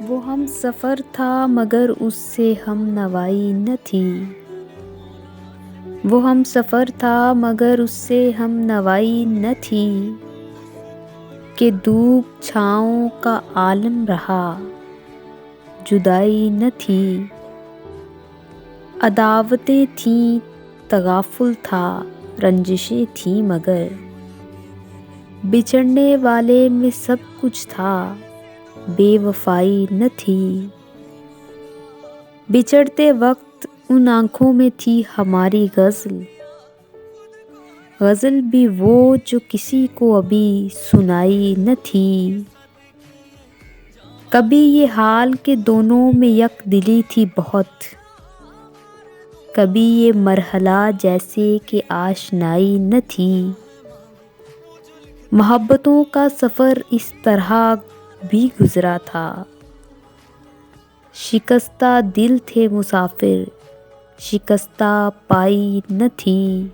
वो हम सफ़र था मगर उससे हम नवाई न थी। वो हम सफ़र था मगर उससे हम नवाई न थी। कि धूप छाँव का आलम रहा, जुदाई न थी। अदावतें थीं, तगाफुल था, रंजिशें थीं मगर बिछड़ने वाले में सब कुछ था, बेवफाई न थी। बिछड़ते वक्त उन आँखों में थी हमारी गज़ल, गज़ल भी वो जो किसी को अभी सुनाई न थी। कभी ये हाल के दोनों में यक दिली थी बहुत, कभी ये मरहला जैसे कि आशनाई न थी। मोहब्बतों का सफ़र इस तरह भी गुज़रा था, शिकस्ता दिल थे मुसाफिर, शिकस्ता पाई न थी।